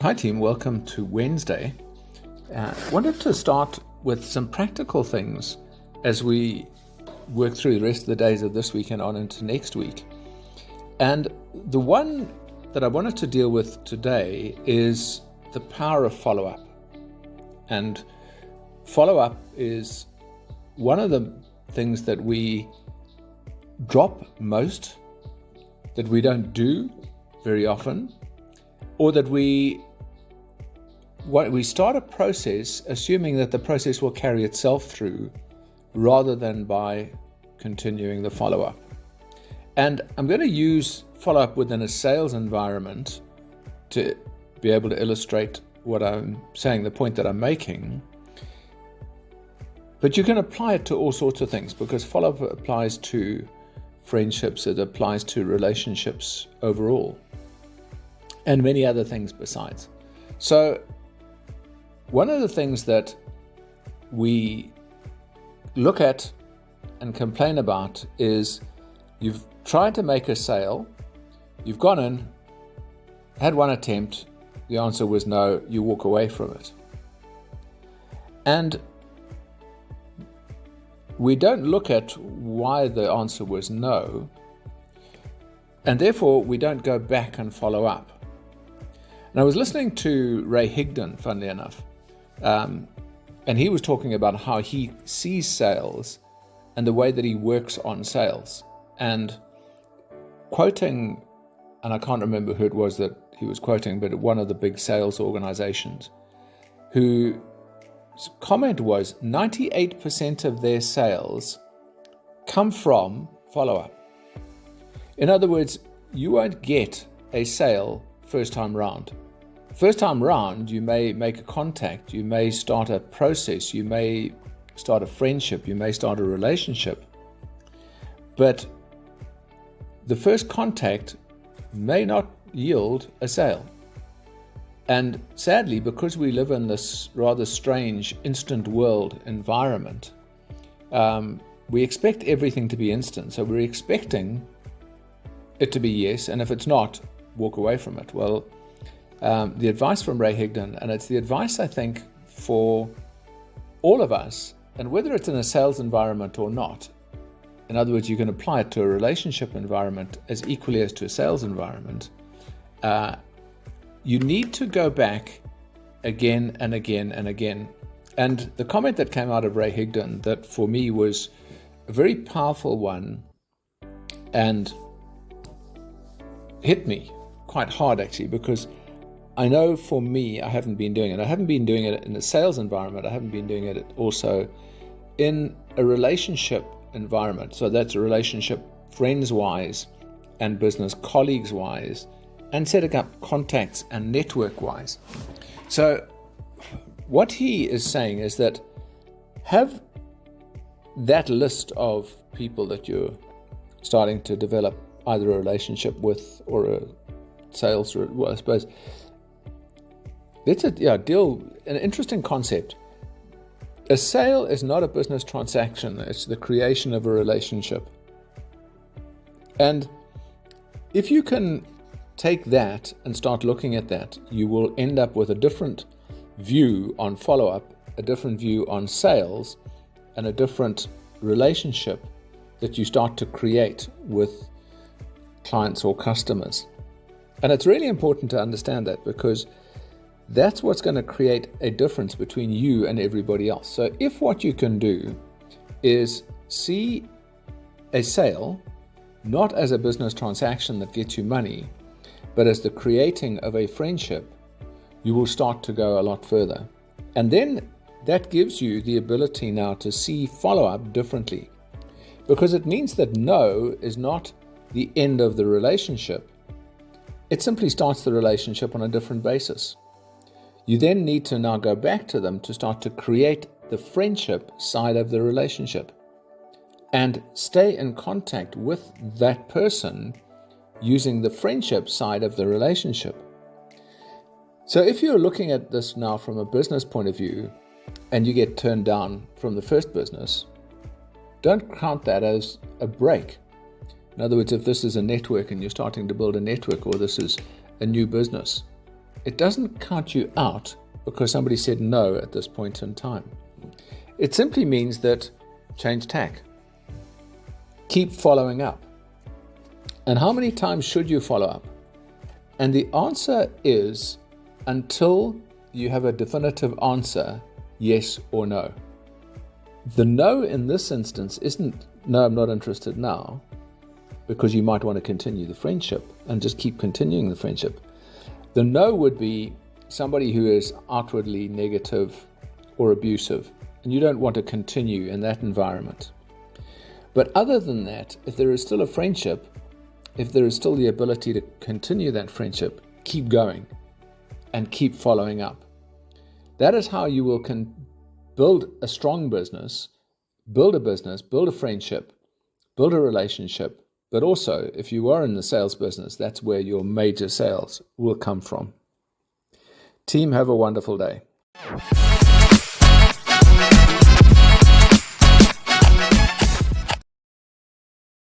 Hi team, welcome to Wednesday. Wanted to start with some practical things as we work through the rest of the days of this week and on into next week. And the one that I wanted to deal with today is the power of follow-up. And follow-up is one of the things that we drop most, that we don't do very often, or that we start a process assuming that the process will carry itself through rather than by continuing the follow-up. And I'm going to use follow-up within a sales environment to be able to illustrate what I'm saying, the point that I'm making. But you can apply it to all sorts of things, because follow-up applies to friendships, it applies to relationships overall, and many other things besides. So one of the things that we look at and complain about is you've tried to make a sale, you've gone in, had one attempt, the answer was no, you walk away from it. And we don't look at why the answer was no, and therefore we don't go back and follow up. And I was listening to Ray Higdon, funnily enough, and he was talking about how he sees sales and the way that he works on sales. And quoting, and I can't remember who it was that he was quoting, but one of the big sales organizations, whose comment was 98% of their sales come from follow-up. In other words, you won't get a sale first time round. First time round, you may make a contact, you may start a process, you may start a friendship, you may start a relationship. But the first contact may not yield a sale. And sadly, because we live in this rather strange instant world environment, we expect everything to be instant. So we're expecting it to be yes, and if it's not, walk away from it. Well, the advice from Ray Higdon, and it's the advice I think for all of us, and whether it's in a sales environment or not, in other words, you can apply it to a relationship environment as equally as to a sales environment, you need to go back again and again and again. And the comment that came out of Ray Higdon that for me was a very powerful one and hit me quite hard actually, because I know for me, I haven't been doing it. I haven't been doing it in a sales environment. I haven't been doing it also in a relationship environment. So that's a relationship friends-wise and business colleagues-wise, and setting up contacts and network-wise. So what he is saying is that have that list of people that you're starting to develop either a relationship with or a sales, well, I suppose. Let's deal an interesting concept. A sale is not a business transaction. It's the creation of a relationship. And if you can take that and start looking at that, you will end up with a different view on follow-up, a different view on sales, and a different relationship that you start to create with clients or customers. And it's really important to understand that, because that's what's going to create a difference between you and everybody else. So if what you can do is see a sale not as a business transaction that gets you money, but as the creating of a friendship, you will start to go a lot further. And then that gives you the ability now to see follow-up differently, because it means that no is not the end of the relationship. It simply starts the relationship on a different basis. You then need to now go back to them to start to create the friendship side of the relationship and stay in contact with that person using the friendship side of the relationship. So if you're looking at this now from a business point of view and you get turned down from the first business, don't count that as a break. In other words, if this is a network and you're starting to build a network, or this is a new business, it doesn't count you out because somebody said no at this point in time. It simply means that change tack. Keep following up. And how many times should you follow up? And the answer is until you have a definitive answer, yes or no. The no in this instance isn't, no, I'm not interested now, because you might want to continue the friendship and just keep continuing the friendship. The no would be somebody who is outwardly negative or abusive, and you don't want to continue in that environment. But other than that, if there is still a friendship, if there is still the ability to continue that friendship, keep going and keep following up. That is how you will build a strong business, build a friendship, build a relationship. But also, if you are in the sales business, that's where your major sales will come from. Team, have a wonderful day.